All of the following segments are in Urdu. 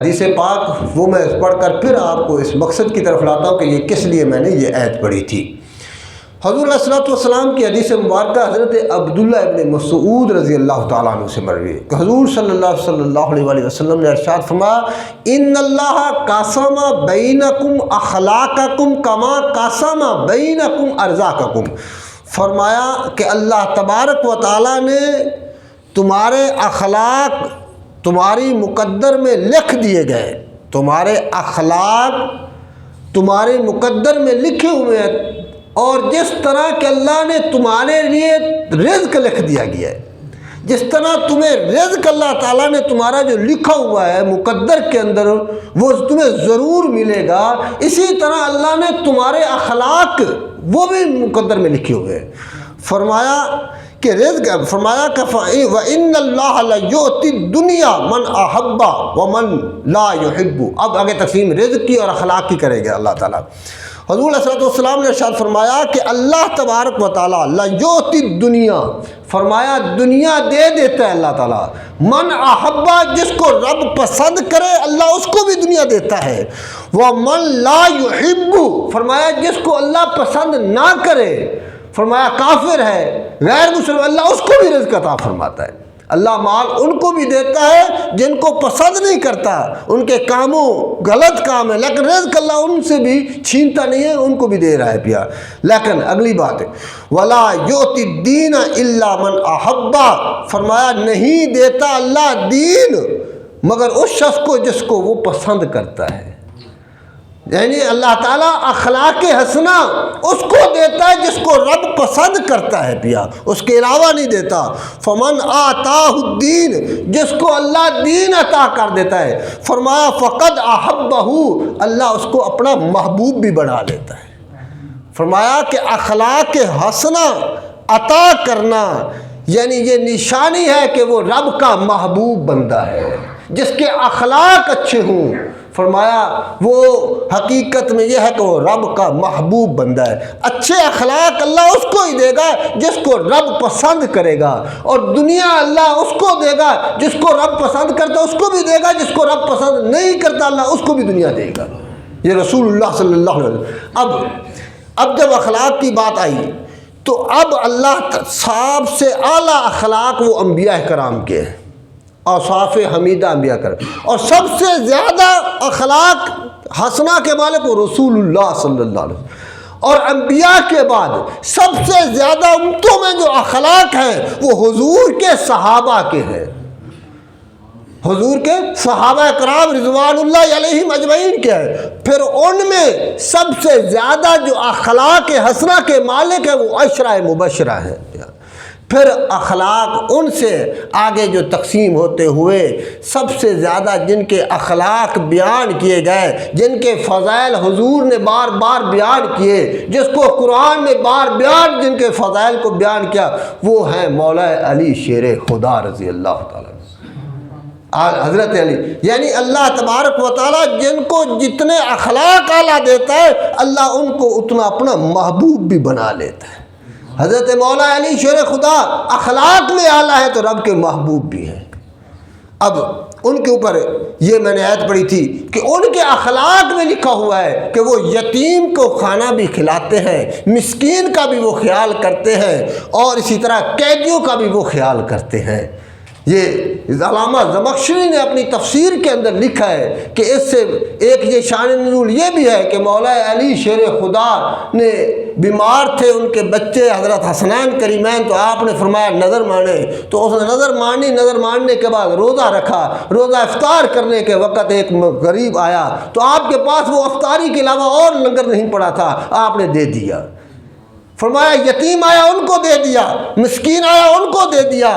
حدیث پاک وہ میں پڑھ کر پھر آپ کو اس مقصد کی طرف لاتا ہوں کہ یہ کس لیے میں نے یہ آیت پڑھی تھی۔ حضور علیہ الصلوۃ والسلام کی حدیث مبارکہ حضرت عبداللہ ابن مسعود رضی اللہ تعالیٰ عنہ سے مروی ہے کہ حضور صلی اللہ علیہ وسلم نے ارشاد فرمایا ان اللہ قاسم بینکم اخلاقکم کما قاسم بینکم ارزاقکم، فرمایا کہ اللہ تبارک و تعالیٰ نے تمہارے اخلاق تمہاری مقدر میں لکھ دیے گئے، تمہارے اخلاق تمہارے مقدر میں لکھے ہوئے ہیں، اور جس طرح کہ اللہ نے تمہارے لیے رزق لکھ دیا گیا ہے، جس طرح تمہیں رزق اللہ تعالیٰ نے تمہارا جو لکھا ہوا ہے مقدر کے اندر وہ تمہیں ضرور ملے گا، اسی طرح اللہ نے تمہارے اخلاق وہ بھی مقدر میں لکھے ہوئے ہیں۔ فرمایا کہ رزق، فرمایا کہ وَإِنَّ اللَّهَ لَيُؤْتِي الدُّنْيَا مَنْ أَحَبَّ وَمَنْ لَا يُحِبُّ۔ اب آگے تقسیم رزق کی اور اخلاق کی کرے گا اللہ تعالیٰ۔ حضور علیہ السلام نے ارشاد فرمایا کہ اللہ تبارک و تعالیٰ لَيُؤْتِي الدُّنْيَا، فرمایا دنیا دے دیتا ہے اللہ تعالیٰ، من احبا، جس کو رب پسند کرے اللہ اس کو بھی دنیا دیتا ہے، وَمَنْ لَا يُحِبُّ، فرمایا جس کو اللہ پسند نہ کرے، فرمایا کافر ہے، غیر مسلم، اللہ اس کو بھی رزق عطا فرماتا ہے۔ اللہ مال ان کو بھی دیتا ہے جن کو پسند نہیں کرتا، ان کے کاموں غلط کام ہے، لیکن رزق اللہ ان سے بھی چھینتا نہیں ہے، ان کو بھی دے رہا ہے پیا۔ لیکن اگلی بات ہے وَلَا يُؤْتِي الدِّينَ إِلَّا مَنْ أَحَبَّ، فرمایا نہیں دیتا اللہ دین مگر اس شخص کو جس کو وہ پسند کرتا ہے، یعنی اللہ تعالیٰ اخلاق حسنہ اس کو دیتا ہے جس کو رب پسند کرتا ہے پیا، اس کے علاوہ نہیں دیتا۔ فمن آتاہ الدین، جس کو اللہ دین عطا کر دیتا ہے، فرمایا فقد احبہ، اللہ اس کو اپنا محبوب بھی بنا لیتا ہے۔ فرمایا کہ اخلاق حسنہ عطا کرنا یعنی یہ نشانی ہے کہ وہ رب کا محبوب بندہ ہے، جس کے اخلاق اچھے ہوں، فرمایا وہ حقیقت میں یہ ہے کہ وہ رب کا محبوب بندہ ہے۔ اچھے اخلاق اللہ اس کو ہی دے گا جس کو رب پسند کرے گا، اور دنیا اللہ اس کو دے گا جس کو رب پسند کرتا اس کو بھی دے گا، جس کو رب پسند نہیں کرتا اللہ اس کو بھی دنیا دے گا۔ یہ رسول اللہ صلی اللہ علیہ وسلم۔ اب جب اخلاق کی بات آئی تو اب اللہ سب سے اعلیٰ اخلاق وہ انبیاء کرام کے ہیں، اوصاف حمیدہ انبیاء کرام، اور سب سے زیادہ اخلاق حسنہ کے مالک وہ رسول اللہ صلی اللہ علیہ وسلم، اور انبیاء کے بعد سب سے زیادہ امتوں میں جو اخلاق ہیں وہ حضور کے صحابہ کے ہیں، حضور کے صحابہ کرام رضوان اللہ علیہم اجمعین کے ہیں۔ پھر ان میں سب سے زیادہ جو اخلاق حسنہ کے مالک ہیں وہ عشرہ مبشرہ ہیں۔ پھر اخلاق ان سے آگے جو تقسیم ہوتے ہوئے سب سے زیادہ جن کے اخلاق بیان کیے گئے، جن کے فضائل حضور نے بار بار بیان کیے، جس کو قرآن نے بار بار جن کے فضائل کو بیان کیا، وہ ہیں مولا علی شیر خدا رضی اللہ تعالیٰ، حضرت علی، یعنی اللہ تبارک و تعالیٰ جن کو جتنے اخلاق اعلیٰ دیتا ہے اللہ ان کو اتنا اپنا محبوب بھی بنا لیتا ہے۔ حضرت مولا علی شیر خدا اخلاق میں اعلیٰ ہے تو رب کے محبوب بھی ہیں۔ اب ان کے اوپر یہ میں نے آیت پڑھی تھی کہ ان کے اخلاق میں لکھا ہوا ہے کہ وہ یتیم کو کھانا بھی کھلاتے ہیں، مسکین کا بھی وہ خیال کرتے ہیں، اور اسی طرح قیدیوں کا بھی وہ خیال کرتے ہیں۔ یہ علامہ زمخشری نے اپنی تفسیر کے اندر لکھا ہے کہ اس سے ایک یہ شان نزول یہ بھی ہے کہ مولا علی شیر خدا نے بیمار تھے، ان کے بچے حضرت حسنین کریمین، تو آپ نے فرمایا نظر مانے، تو اس نے نظر مانی، نظر ماننے کے بعد روزہ رکھا، روزہ افطار کرنے کے وقت ایک غریب آیا تو آپ کے پاس وہ افطاری کے علاوہ اور لنگر نہیں پڑا تھا، آپ نے دے دیا۔ فرمایا یتیم آیا ان کو دے دیا، مسکین آیا ان کو دے دیا،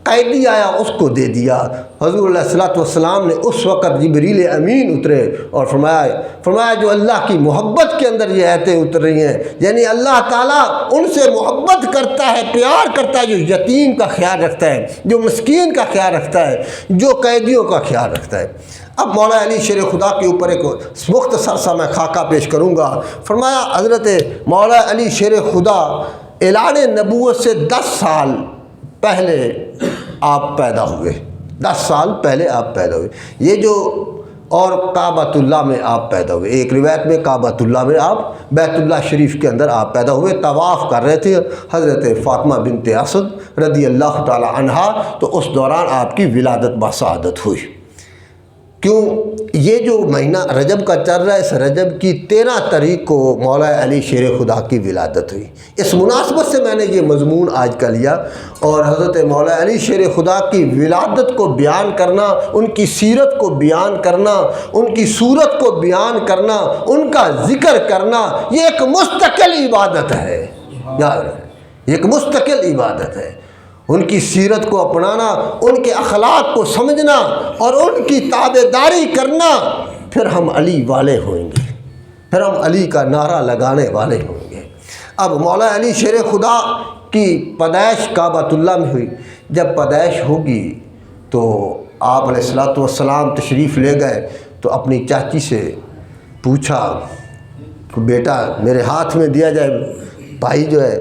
قیدی آیا اس کو دے دیا۔ حضور علیہ السلام نے اس وقت جبریل امین اترے اور فرمایا جو اللہ کی محبت کے اندر یہ آیتیں اتر رہی ہیں، یعنی اللہ تعالیٰ ان سے محبت کرتا ہے، پیار کرتا ہے جو یتیم کا خیال رکھتا ہے، جو مسکین کا خیال رکھتا ہے، جو قیدیوں کا خیال رکھتا ہے۔ اب مولا علی شیر خدا کے اوپر ایک مختصر سا میں خاکہ پیش کروں گا۔ فرمایا حضرت مولا علی شیر خدا اعلان نبوت سے 10 سال پہلے آپ پیدا ہوئے، 10 سال پہلے آپ پیدا ہوئے، یہ جو اور کعبۃ اللہ میں آپ پیدا ہوئے، ایک روایت میں کعبۃ اللہ میں آپ بیت اللہ شریف کے اندر آپ پیدا ہوئے، طواف کر رہے تھے حضرت فاطمہ بنت اسد رضی اللہ تعالی عنہا، تو اس دوران آپ کی ولادت بسعادت ہوئی۔ کیوں؟ یہ جو مہینہ رجب کا چل رہا ہے، اس رجب کی 13 تاریخ کو مولا علی شیر خدا کی ولادت ہوئی۔ اس مناسبت سے میں نے یہ مضمون آج کا لیا، اور حضرت مولا علی شیر خدا کی ولادت کو بیان کرنا، ان کی سیرت کو بیان کرنا، ان کی صورت کو بیان کرنا، ان کا ذکر کرنا، یہ ایک مستقل عبادت ہے، یاد رہے، یہ ایک مستقل عبادت ہے۔ ان کی سیرت کو اپنانا، ان کے اخلاق کو سمجھنا اور ان کی تابعداری کرنا، پھر ہم علی والے ہوئیں گے، پھر ہم علی کا نعرہ لگانے والے ہوں گے۔ اب مولا علی شیر خدا کی پیدائش کعبۃ اللہ میں ہوئی۔ جب پیدائش ہوگی تو آپ علیہ الصلوۃ والسلام تشریف لے گئے، تو اپنی چاچی سے پوچھا کہ بیٹا میرے ہاتھ میں دیا جائے، بھائی جو ہے،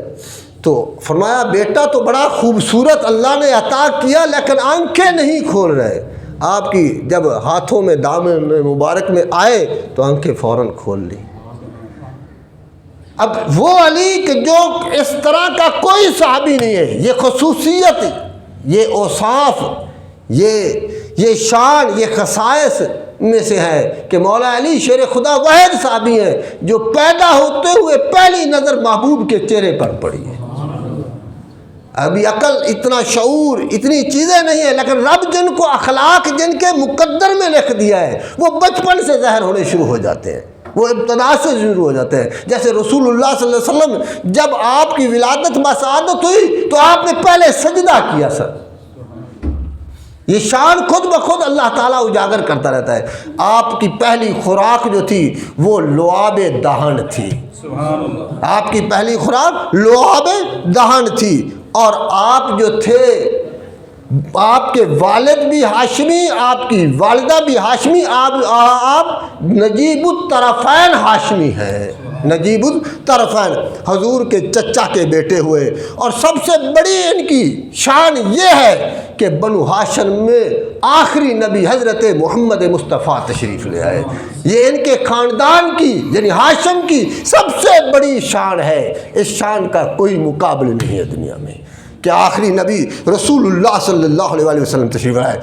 تو فرمایا بیٹا تو بڑا خوبصورت اللہ نے عطا کیا، لیکن آنکھیں نہیں کھول رہے۔ آپ کی جب ہاتھوں میں دامن مبارک میں آئے تو آنکھیں فوراً کھول لی۔ اب وہ علی کہ جو اس طرح کا کوئی صحابی نہیں ہے، یہ خصوصیت، یہ اوصاف، یہ شان، یہ خصائص میں سے ہے کہ مولا علی شیر خدا واحد صحابی ہیں جو پیدا ہوتے ہوئے پہلی نظر محبوب کے چہرے پر پڑی ہے۔ ابھی عقل، اتنا شعور، اتنی چیزیں نہیں ہیں، لیکن رب جن کو اخلاق جن کے مقدر میں لکھ دیا ہے، وہ بچپن سے ظاہر ہونے شروع ہو جاتے ہیں، وہ ابتدا سے شروع ہو جاتے ہیں۔ جیسے رسول اللہ صلی اللہ علیہ وسلم جب آپ کی ولادت بسعادت ہوئی تو آپ نے پہلے سجدہ کیا سر۔ یہ شان خود بخود اللہ تعالیٰ اجاگر کرتا رہتا ہے۔ آپ کی پہلی خوراک جو تھی وہ لعاب دہن تھی، آپ کی پہلی خوراک لعاب دہن تھی، اور آپ جو تھے، آپ کے والد بھی ہاشمی، آپ کی والدہ بھی ہاشمی، آپ نجیب الطرفین ہاشمی ہیں، نجیب الطرفین، حضور کے چچا کے بیٹے ہوئے۔ اور سب سے بڑی ان کی شان یہ ہے کہ بنو ہاشم میں آخری نبی حضرت محمد مصطفیٰ تشریف لے آئے۔ یہ ان کے خاندان کی یعنی ہاشم کی سب سے بڑی شان ہے، اس شان کا کوئی مقابلہ نہیں ہے دنیا میں کہ آخری نبی رسول اللہ صلی اللہ علیہ وسلم تشریف لائے۔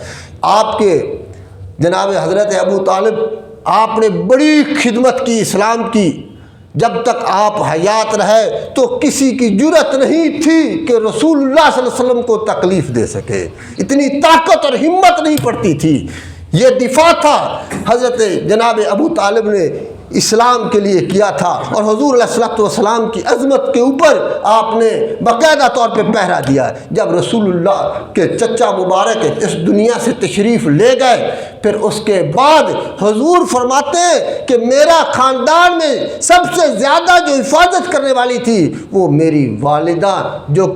آپ کے جناب حضرت ابو طالب، آپ نے بڑی خدمت کی اسلام کی، جب تک آپ حیات رہے تو کسی کی جرت نہیں تھی کہ رسول اللہ صلی اللہ علیہ وسلم کو تکلیف دے سکے، اتنی طاقت اور ہمت نہیں پڑتی تھی۔ یہ دفاع تھا حضرت جناب ابو طالب نے اسلام کے لیے کیا تھا، اور حضور علیہ الصلوۃ والسلام کی عظمت کے اوپر آپ نے باقاعدہ طور پہ پہرا دیا۔ جب رسول اللہ کے چچا مبارک اس دنیا سے تشریف لے گئے، پھر اس کے بعد حضور فرماتے ہیں کہ میرا خاندان میں سب سے زیادہ جو حفاظت کرنے والی تھی وہ میری والدہ،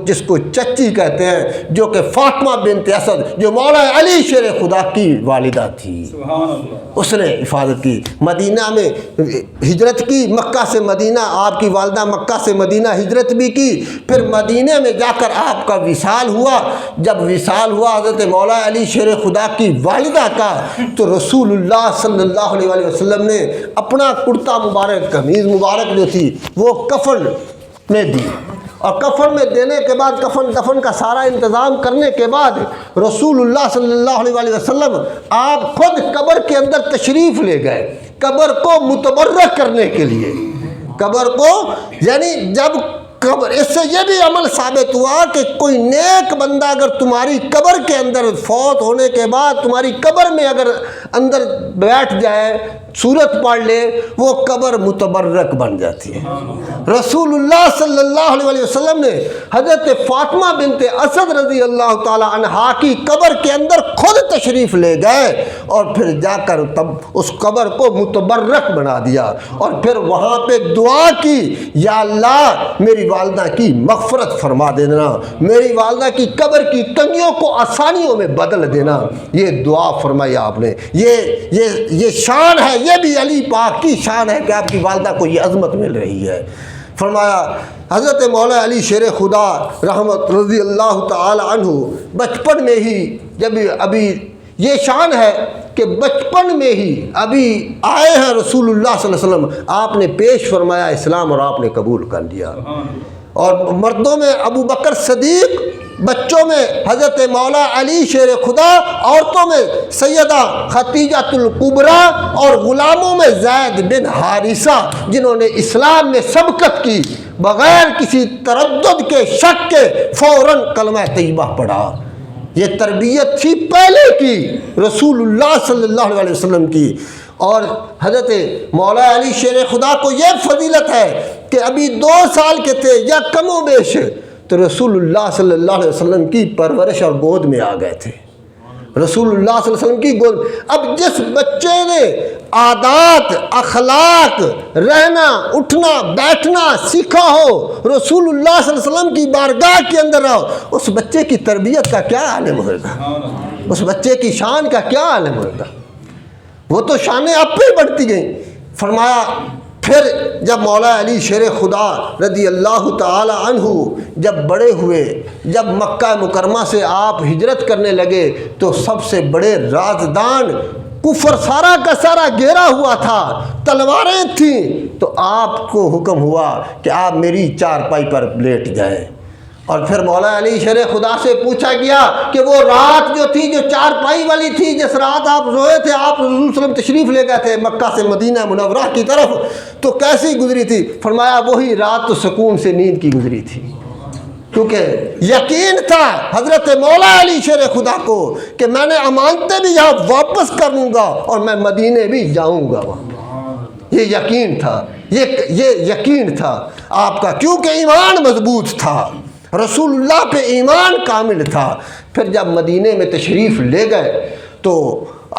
جس کو چچی کہتے ہیں، جو کہ فاطمہ بنت اسد، جو مولا علی شیر خدا کی والدہ تھی، اس نے حفاظت کی۔ مدینہ میں ہجرت کی، مکہ سے مدینہ، آپ کی والدہ مکہ سے مدینہ ہجرت بھی کی، پھر مدینہ میں جا کر آپ کا وصال ہوا۔ جب وصال ہوا حضرت مولا علی شیر خدا کی والدہ کا، تو رسول اللہ صلی اللہ علیہ وسلم نے اپنا کرتا مبارک، قمیض مبارک جو تھی وہ کفن میں دی، اور کفن میں دینے کے بعد، کفن دفن کا سارا انتظام کرنے کے بعد، رسول اللہ صلی اللہ علیہ وسلم آپ خود قبر کے اندر تشریف لے گئے، قبر کو متبرک کرنے کے لیے۔ قبر کو یعنی جب قبر، اس سے یہ بھی عمل ثابت ہوا کہ کوئی نیک بندہ اگر تمہاری قبر کے اندر فوت ہونے کے بعد تمہاری قبر میں اگر اندر بیٹھ جائے، سورت پڑھ لے، وہ قبر متبرک بن جاتی ہے۔ رسول اللہ صلی اللہ علیہ وسلم نے حضرت فاطمہ بنت اسد رضی اللہ تعالی عنہا کی قبر کے اندر خود تشریف لے گئے، اور پھر جا کر تب اس قبر کو متبرک بنا دیا، اور پھر وہاں پہ دعا کی، یا اللہ میری والدہ کی مغفرت فرما دینا، میری والدہ کی قبر کی تنگیوں کو آسانیوں میں بدل دینا۔ یہ دعا فرمائی آپ نے۔ یہ شان ہے، یہ بھی علی پاک کی شان ہے کہ آپ کی والدہ کو یہ عظمت مل رہی ہے۔ فرمایا حضرت مولا علی شیر خدا رحمت رضی اللہ تعالی عنہ بچپن میں ہی، جب ابھی یہ شان ہے کہ بچپن میں ہی ابھی آئے ہیں رسول اللہ صلی اللہ علیہ وسلم، آپ نے پیش فرمایا اسلام اور آپ نے قبول کر لیا۔ اور مردوں میں ابو بکر صدیق، بچوں میں حضرت مولا علی شیر خدا، عورتوں میں سیدہ خدیجہ الکبریٰ، اور غلاموں میں زید بن حارثہ، جنہوں نے اسلام میں سبقت کی، بغیر کسی تردد کے، شک کے فوراً کلمہ طیبہ پڑھا۔ یہ تربیت تھی پہلے کی رسول اللہ صلی اللہ علیہ وسلم کی۔ اور حضرت مولا علی شیر خدا کو یہ فضیلت ہے کہ ابھی 2 سال کے تھے یا کم و بیش، تو رسول اللہ صلی اللہ علیہ وسلم کی پرورش اور گود میں آ گئے تھے۔ رسول اللہ صلی اللہ علیہ وسلم کی گود۔ اب جس بچے نے عادات، اخلاق، رہنا اٹھنا بیٹھنا سیکھا ہو، رسول اللہ صلی اللہ علیہ وسلم کی بارگاہ کے اندر رہو، اس بچے کی تربیت کا کیا عالم ہوگا؟ اس بچے کی شان کا کیا عالم ہوگا؟ وہ تو شانیں اب پہ بڑھتی گئیں۔ فرمایا پھر جب مولا علی شیر خدا رضی اللہ تعالی عنہ جب بڑے ہوئے، جب مکہ مکرمہ سے آپ ہجرت کرنے لگے، تو سب سے بڑے رازدان، کفر سارا کا سارا گھیرا ہوا تھا، تلواریں تھیں، تو آپ کو حکم ہوا کہ آپ میری چارپائی پر لیٹ جائیں۔ اور پھر مولا علی شیر خدا سے پوچھا گیا کہ وہ رات جو تھی، جو چارپائی والی تھی، جس رات آپ روئے تھے، آپ رسول صلی اللہ علیہ وسلم تشریف لے گئے تھے مکہ سے مدینہ منورہ کی طرف، تو کیسی گزری تھی؟ فرمایا وہی رات تو سکون سے نیند کی گزری تھی، کیونکہ یقین تھا حضرت مولا علی شیر خدا کو کہ میں نے امانتیں بھی یہاں واپس کروں گا اور میں مدینے بھی جاؤں گا وہاں۔ یہ یقین تھا، یہ یقین تھا آپ کا، کیونکہ ایمان مضبوط تھا، رسول اللہ پہ ایمان کامل تھا۔ پھر جب مدینے میں تشریف لے گئے تو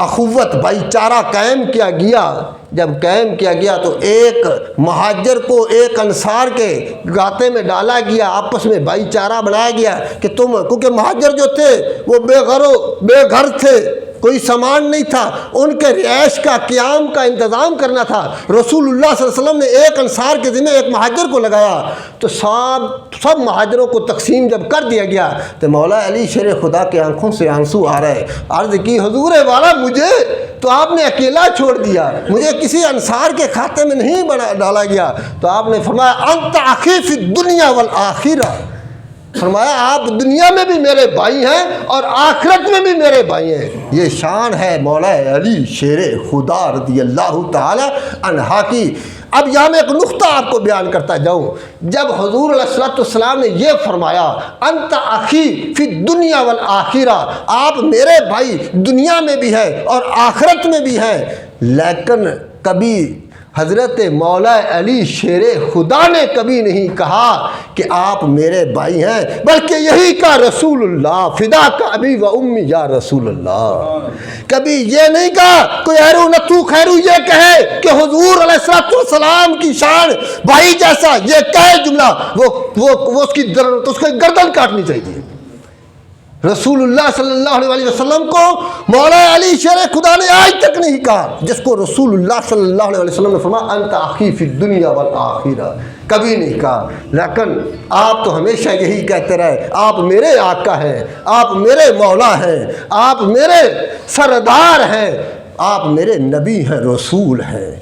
اخوت بھائی چارہ قائم کیا گیا۔ جب قائم کیا گیا تو ایک مہاجر کو ایک انصار کے گاتے میں ڈالا گیا، آپس میں بھائی چارہ بنایا گیا کہ تم، کیونکہ مہاجر جو تھے وہ بے گھر تھے، کوئی سامان نہیں تھا، ان کے رہائش کا، قیام کا انتظام کرنا تھا۔ رسول اللہ صلی اللہ علیہ وسلم نے ایک انصار کے ذمہ ایک مہاجر کو لگایا، تو سب مہاجروں کو تقسیم جب کر دیا گیا تو مولا علی شیر خدا کے آنکھوں سے آنسو آ رہے۔ عرض کی حضور والا مجھے تو آپ نے اکیلا چھوڑ دیا، مجھے کسی انصار کے کھاتے میں نہیں ڈالا گیا۔ تو آپ نے فرمایا انت اخی فی الدنیا والآخرہ، فرمایا آپ دنیا میں بھی میرے بھائی ہیں اور آخرت میں بھی میرے بھائی ہیں۔ یہ شان ہے مولا علی شیر خدا رضی اللہ تعالی عنہ کی۔ اب یہاں میں ایک نقطہ آپ کو بیان کرتا جاؤں۔ جب حضور علیہ الصلوۃ والسلام نے یہ فرمایا انت اخی فی الدنیا والآخرہ، آپ میرے بھائی دنیا میں بھی ہیں اور آخرت میں بھی ہیں، لیکن کبھی حضرت مولا علی شیر خدا نے کبھی نہیں کہا کہ آپ میرے بھائی ہیں، بلکہ یہی کہا رسول اللہ فدا کا ابی و امی یا رسول اللہ۔ کبھی یہ نہیں کہا کوئی ایرو نتو خیرو یہ کہے کہ حضور علیہ الصلوۃ والسلام کی شان بھائی جیسا یہ کہے جملہ، وہ اس کی گردن کاٹنی چاہیے۔ رسول اللہ صلی اللہ علیہ وسلم کو مولا علی شیر خدا نے آج تک نہیں کہا، جس کو رسول اللہ صلی اللہ علیہ وسلم نے فرمایا انت اخی فی الدنیا والآخرہ، کبھی نہیں کہا۔ لیکن آپ تو ہمیشہ یہی کہتے رہے آپ میرے آقا ہیں، آپ میرے مولا ہیں، آپ میرے سردار ہیں، آپ میرے نبی ہیں، رسول ہیں،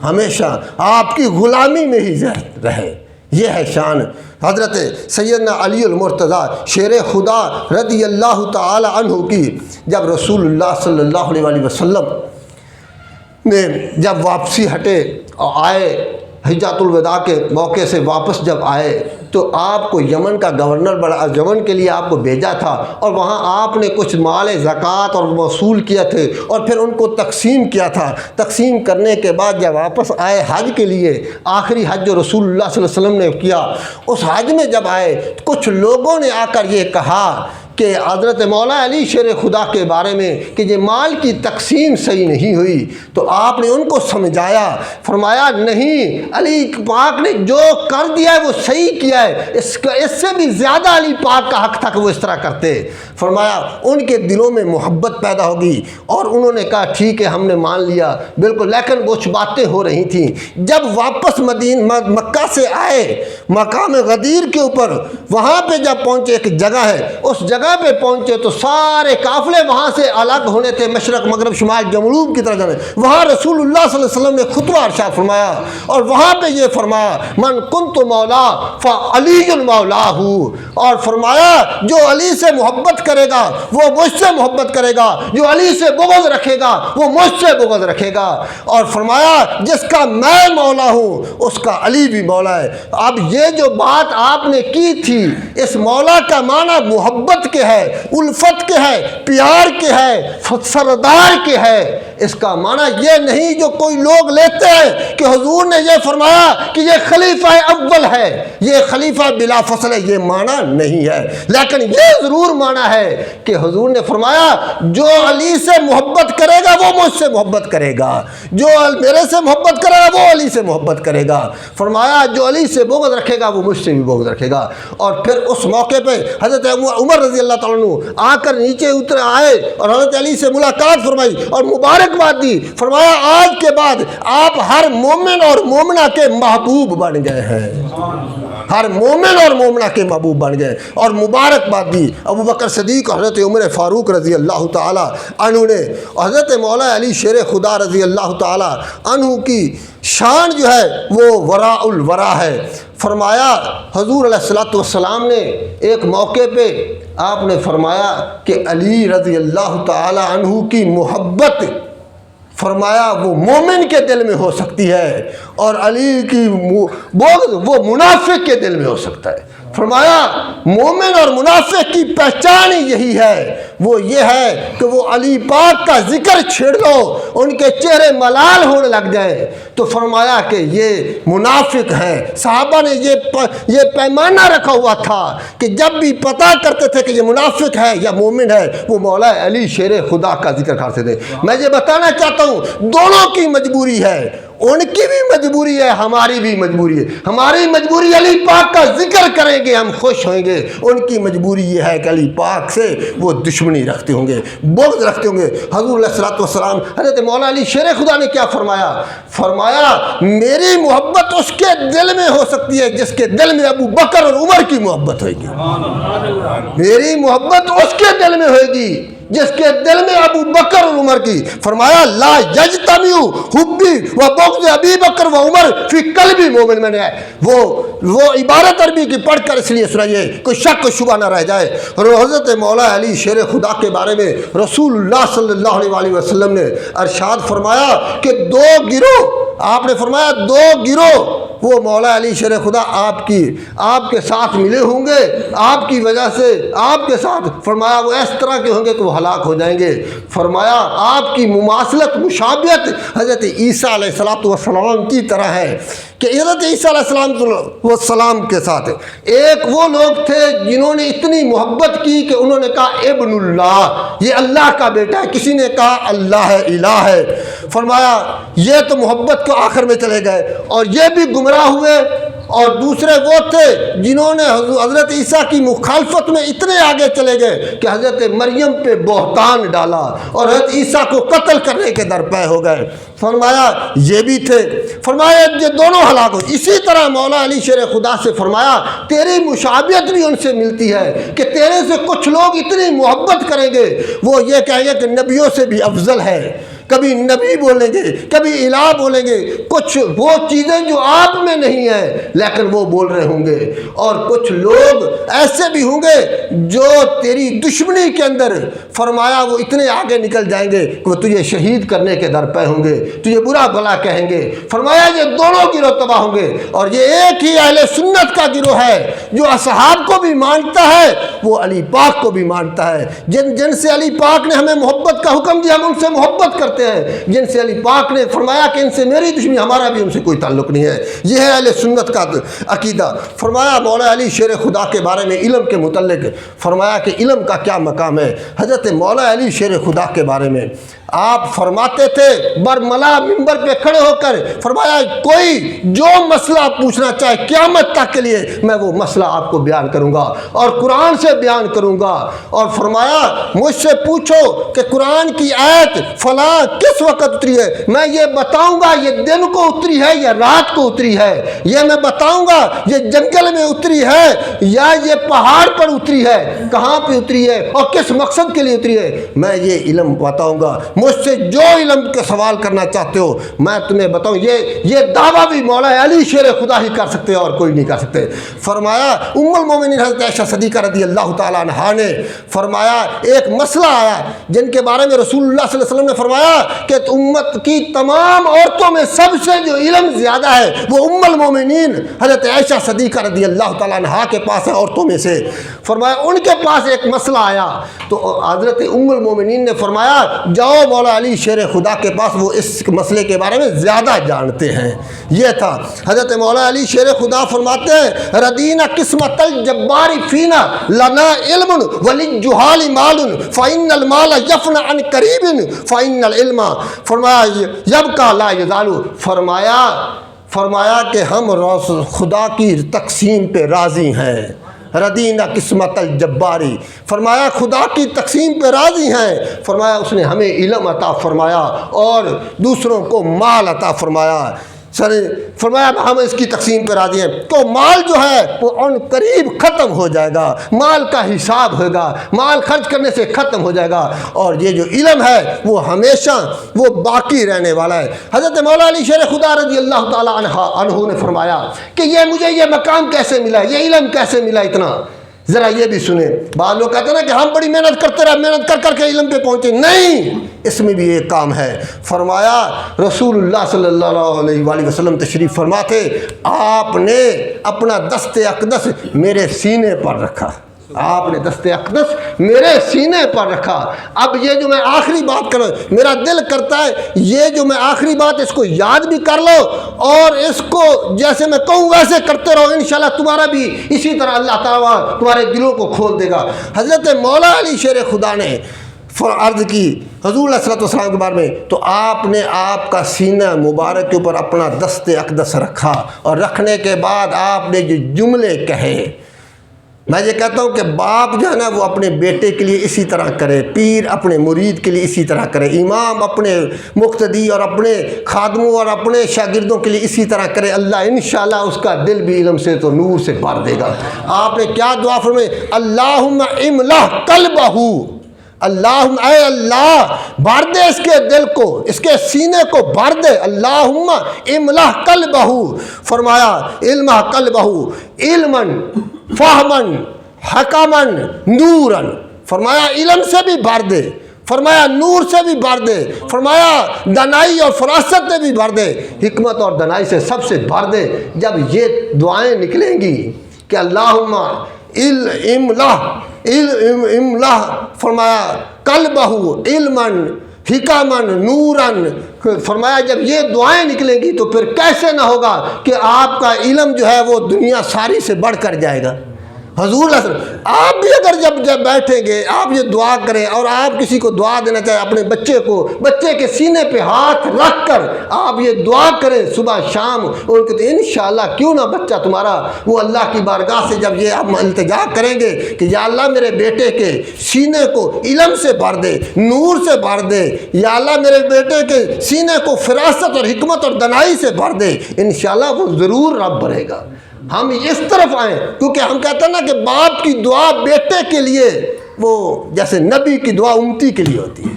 ہمیشہ آپ کی غلامی میں ہی رہے۔ یہ ہے شان حضرت سیدنا علی المرتضیٰ شیر خدا رضی اللہ تعالی عنہ کی۔ جب رسول اللہ صلی اللہ علیہ وسلم نے جب واپسی ہٹے اور آئے، حجۃ الوداع کے موقع سے واپس جب آئے تو آپ کو یمن کا گورنر بڑا یمن کے لیے آپ کو بھیجا تھا، اور وہاں آپ نے کچھ مال زکوٰۃ اور موصول کیا تھے اور پھر ان کو تقسیم کیا تھا۔ تقسیم کرنے کے بعد جب واپس آئے حج کے لیے، آخری حج جو رسول اللہ صلی اللہ علیہ وسلم نے کیا، اس حج میں جب آئے کچھ لوگوں نے آ کر یہ کہا کہ حضرت مولا علی شیر خدا کے بارے میں کہ یہ مال کی تقسیم صحیح نہیں ہوئی، تو آپ نے ان کو سمجھایا، فرمایا نہیں، علی پاک نے جو کر دیا ہے وہ صحیح کیا ہے، اس سے بھی زیادہ علی پاک کا حق تھا کہ وہ اس طرح کرتے۔ فرمایا ان کے دلوں میں محبت پیدا ہوگی اور انہوں نے کہا ٹھیک ہے ہم نے مان لیا بالکل، لیکن کچھ باتیں ہو رہی تھیں۔ جب واپس مکہ سے آئے، مقام غدیر کے اوپر وہاں پہ جب پہنچے، ایک جگہ ہے، اس جگہ جگہ پہ پہنچے تو سارے قافلے وہاں سے الگ ہونے تھے، مشرق مغرب شمال جنوب کی طرف جانے۔ وہاں رسول اللہ صلی اللہ علیہ وسلم نے خطبہ ارشاد فرمایا اور وہاں پہ یہ فرمایا من کنت مولا فعلی مولاہ، اور فرمایا جو علی سے محبت کرے گا وہ مجھ سے محبت کرے گا، جو علی سے بغض رکھے گا وہ مجھ سے بغض رکھے گا، اور فرمایا جس کا میں مولا ہوں اس کا علی بھی مولا ہے۔ اب یہ جو بات آپ نے کی تھی، اس مولا کا معنی محبت کے ہے، الفت کے ہے، پیار کے ہے، سردار کے ہے۔ اس کا معنی یہ نہیں جو کوئی لوگ لیتے ہیں کہ حضور نے یہ فرمایا کہ یہ خلیفہ اول ہے، یہ خلیفہ بلا فصل ہے، یہ معنی نہیں ہے، لیکن یہ ضرور معنی ہے کہ حضور نے فرمایا جو علی سے محبت کرے گا وہ مجھ سے محبت کرے گا، جو میرے سے محبت کرے گا وہ علی سے محبت کرے گا۔ فرمایا جو علی سے بغض رکھے گا وہ مجھ سے بھی بغض رکھے گا۔ اور پھر اس موقع پہ حضرت عمر رضی اللہ تعالیٰ عنہ آ کر نیچے اتر آئے اور حضرت علی سے ملاقات فرمائی اور مبارکباد دی۔ فرمایا آج کے بعد آپ ہر مومن اور مومنہ کے محبوب بن گئے ہیں، ہر مومن اور مومنہ کے محبوب بن گئے، اور مبارکباد دی۔ ابو بکر صدیق اور حضرت عمر فاروق رضی اللہ تعالیٰ عنہ نے، حضرت مولا علی شیر خدا رضی اللہ تعالیٰ عنہ کی شان جو ہے وہ وراء الورا ہے۔ فرمایا حضور علیہ الصلوۃ والسلام نے ایک موقع پہ آپ نے فرمایا کہ علی رضی اللہ تعالیٰ عنہ کی محبت فرمایا وہ مومن کے دل میں ہو سکتی ہے اور علی کی بغض وہ منافق کے دل میں ہو سکتا ہے۔ فرمایا مومن اور منافق کی پہچان ہی یہی ہے، وہ یہ ہے کہ وہ علی پاک کا ذکر چھیڑ لو ان کے چہرے ملال ہونے لگ جائیں تو فرمایا کہ یہ منافق ہیں۔ صحابہ نے یہ پیمانہ رکھا ہوا تھا کہ جب بھی پتہ کرتے تھے کہ یہ منافق ہے یا مومن ہے وہ مولا علی شیر خدا کا ذکر کرتے تھے۔ میں یہ بتانا چاہتا ہوں دونوں کی مجبوری ہے، ان کی بھی مجبوری ہے، ہماری بھی مجبوری ہے۔ ہماری مجبوری علی پاک کا ذکر کریں گے ہم خوش ہوئیں گے، ان کی مجبوری یہ ہے کہ علی پاک سے وہ دشمنی رکھتے ہوں گے، بغض رکھتے ہوں گے۔ حضور علیہ الصلوۃ والسلام حضرت مولا علی شیر خدا نے کیا فرمایا؟ فرمایا میری محبت اس کے دل میں ہو سکتی ہے جس کے دل میں ابو بکر اور عمر کی محبت ہوئے گی، میری محبت اس کے دل میں ہوئے گی جس کے دل میں ابو بکر اور عمر کی۔ فرمایا لا یجتمع حبی و بغض ابی بکر و عمر فی قلبی مومن، میں نے وہ عبارت عربی کی پڑھ کر اس لیے سنائیے کوئی شک و شبہ نہ رہ جائے۔ اور حضرت مولا علی شیر خدا کے بارے میں رسول اللہ صلی اللہ علیہ وسلم نے ارشاد فرمایا کہ دو گروہ، آپ نے فرمایا دو گروہ وہ مولا علی شیر خدا آپ کے ساتھ ملے ہوں گے، آپ کی وجہ سے آپ کے ساتھ، فرمایا وہ اس طرح کے ہوں گے کہ وہ ہلاک ہو جائیں گے۔ فرمایا آپ کی مماثلت مشابہت حضرت عیسیٰ علیہ السلام کی طرح ہے کہ حضرت عیسیٰ علیہ السلام کے ساتھ ایک وہ لوگ تھے جنہوں نے اتنی محبت کی کہ انہوں نے کہا ابن اللہ، یہ اللہ کا بیٹا ہے، کسی نے کہا اللہ ہے، الہ ہے۔ فرمایا یہ تو محبت کو آخر میں چلے گئے اور یہ بھی گمراہ ہوئے، اور دوسرے وہ تھے جنہوں نے حضرت عیسیٰ کی مخالفت میں اتنے آگے چلے گئے کہ حضرت مریم پہ بہتان ڈالا اور حضرت عیسیٰ کو قتل کرنے کے درپے ہو گئے۔ فرمایا یہ بھی تھے، فرمایا یہ دونوں ہلاک ہو۔ اسی طرح مولا علی شیر خدا سے فرمایا تیری مشابہت بھی ان سے ملتی ہے کہ تیرے سے کچھ لوگ اتنی محبت کریں گے وہ یہ کہیں گے کہ نبیوں سے بھی افضل ہے، کبھی نبی بولیں گے، کبھی الہ بولیں گے، کچھ وہ چیزیں جو آپ میں نہیں ہیں لیکن وہ بول رہے ہوں گے، اور کچھ لوگ ایسے بھی ہوں گے جو تیری دشمنی کے اندر فرمایا وہ اتنے آگے نکل جائیں گے کہ وہ تجھے شہید کرنے کے درپے ہوں گے، تجھے برا بھلا کہیں گے۔ فرمایا یہ دونوں گروہ تباہ ہوں گے، اور یہ ایک ہی اہل سنت کا گروہ ہے جو اصحاب کو بھی مانتا ہے وہ علی پاک کو بھی مانتا ہے، جن سے علی پاک نے ہمیں محبت کا حکم دیا ہم ان سے محبت کرتے ہیں، جن سے علی پاک نے فرمایا کہ ان سے میری دشمنی، ہمارا بھی ان سے کوئی تعلق نہیں ہے۔ یہ ہے اہل سنت کا عقیدہ۔ فرمایا مولا علی شیر خدا کے بارے میں علم کے متعلق فرمایا کہ علم کا کیا مقام ہے۔ حضرت مولا علی شیر خدا کے بارے میں آپ فرماتے تھے برملا ممبر پہ کھڑے ہو کر، فرمایا کوئی جو مسئلہ پوچھنا چاہے قیامت تک کے لیے میں وہ مسئلہ آپ کو بیان کروں گا اور قرآن سے بیان کروں گا، اور فرمایا مجھ سے پوچھو کہ قرآن کی آیت فلاں کس وقت اتری ہے، میں یہ بتاؤں گا یہ دن کو اتری ہے یا رات کو اتری ہے، یہ میں بتاؤں گا یہ جنگل میں اتری ہے یا یہ پہاڑ پر اتری ہے، کہاں پہ اتری ہے اور کس مقصد کے لیے اتری ہے، میں یہ علم بتاؤں گا۔ مجھ سے جو علم کے سوال کرنا چاہتے ہو میں تمہیں بتاؤں۔ یہ دعویٰ بھی مولا علی شیر خدا ہی کر سکتے اور کوئی نہیں کر سکتے۔ فرمایا ام المومنین حضرت عائشہ صدیقہ رضی اللہ تعالیٰ عنہا نے فرمایا ایک مسئلہ آیا جن کے بارے میں رسول اللہ صلی اللہ علیہ وسلم نے فرمایا کہ امت کی تمام عورتوں میں سب سے جو علم زیادہ ہے وہ ام المومنین حضرت عائشہ صدیقہ رضی اللہ تعالیٰ عنہا کے پاس ہے عورتوں میں سے۔ فرمایا ان کے پاس ایک مسئلہ آیا تو حضرت ام المومنین نے فرمایا جاؤ مولا علی شیر خدا کے پاس، وہ اس مسئلے کے بارے میں زیادہ جانتے ہیں۔ یہ تھا حضرت مولا علی شیر خدا فرماتے ہیں ردینا قسمت الجبار فینا لنا علم وللجہال مال فإن المال یفنى عن قریب فإن العلم، فرمایا یبقى لا یزال، فرمایا کہ ہم خدا کی تقسیم پہ راضی ہیں، ردینا قسمت الجباری، فرمایا خدا کی تقسیم پہ راضی ہیں، فرمایا اس نے ہمیں علم عطا فرمایا اور دوسروں کو مال عطا فرمایا، فرمایا ہم اس کی تقسیم پہ راضی ہیں، تو مال جو ہے وہ ان قریب ختم ہو جائے گا، مال کا حساب ہوگا، مال خرچ کرنے سے ختم ہو جائے گا، اور یہ جو علم ہے وہ ہمیشہ وہ باقی رہنے والا ہے۔ حضرت مولا علی شیر خدا رضی اللہ تعالیٰ عنہ نے فرمایا کہ یہ مجھے یہ مقام کیسے ملا، یہ علم کیسے ملا اتنا، ذرا یہ بھی سنیں۔ بعض لوگ کہتے ہیں نا کہ ہم بڑی محنت کرتے رہے، محنت کر کر کے علم پہ پہنچے، نہیں، اس میں بھی ایک کام ہے۔ فرمایا رسول اللہ صلی اللہ علیہ وآلہ وسلم تشریف فرما تھے، آپ نے اپنا دست اقدس میرے سینے پر رکھا، آپ نے دست اقدس میرے سینے پر رکھا۔ اب یہ جو میں آخری بات کروں، میرا دل کرتا ہے یہ جو میں آخری بات اس کو یاد بھی کر لو اور اس کو جیسے میں کہوں ویسے کرتے رہو، انشاءاللہ تمہارا بھی اسی طرح اللہ تعالیٰ تمہارے دلوں کو کھول دے گا۔ حضرت مولا علی شیر خدا نے عرض کی حضور علیہ الصلوۃ والسلام کے بارے میں، تو آپ نے آپ کا سینہ مبارک کے اوپر اپنا دست اقدس رکھا، اور رکھنے کے بعد آپ نے جو جملے کہے، میں یہ کہتا ہوں کہ باپ جو ہے نا وہ اپنے بیٹے کے لیے اسی طرح کرے، پیر اپنے مرید کے لیے اسی طرح کرے، امام اپنے مقتدی اور اپنے خادموں اور اپنے شاگردوں کے لیے اسی طرح کرے، اللہ انشاءاللہ اس کا دل بھی علم سے تو نور سے بھر دے گا۔ آپ نے کیا دعا فرمائی؟ اللہم املہ قلبہ، اللہم اے اللہ بھر دے اس کے دل کو، اس کے سینے کو بھر دے، اللہم املہ قلبہ، فرمایا علمہ قلبہ علماً فہمن حکمن نورن، فرمایا علم سے بھی بھر دے، فرمایا نور سے بھی بھر دے، فرمایا دانائی اور فراست سے بھی بھر دے، حکمت اور دانائی سے سب سے بھر دے۔ جب یہ دعائیں نکلیں گی کہ اللہم املہ فرمایا قلبہ علمن حکمن نورن، فرمایا جب یہ دعائیں نکلیں گی تو پھر کیسے نہ ہوگا کہ آپ کا علم جو ہے وہ دنیا ساری سے بڑھ کر جائے گا۔ حضور صلی اللہ علیہ وسلم آپ بھی اگر جب بیٹھیں گے آپ یہ دعا کریں، اور آپ کسی کو دعا دینا چاہیں اپنے بچے کو، بچے کے سینے پہ ہاتھ رکھ کر آپ یہ دعا کریں صبح شام، ان کے تو انشاءاللہ کیوں نہ بچہ تمہارا وہ اللہ کی بارگاہ سے جب یہ آپ التجا کریں گے کہ یا اللہ میرے بیٹے کے سینے کو علم سے بھر دے، نور سے بھر دے، یا اللہ میرے بیٹے کے سینے کو فراست اور حکمت اور دانائی سے بھر دے، انشاءاللہ وہ ضرور رب بھرے گا۔ ہم اس طرف آئیں، کیونکہ ہم کہتے ہیں نا کہ باپ کی دعا بیٹے کے لیے وہ جیسے نبی کی دعا امتی کے لیے ہوتی ہے۔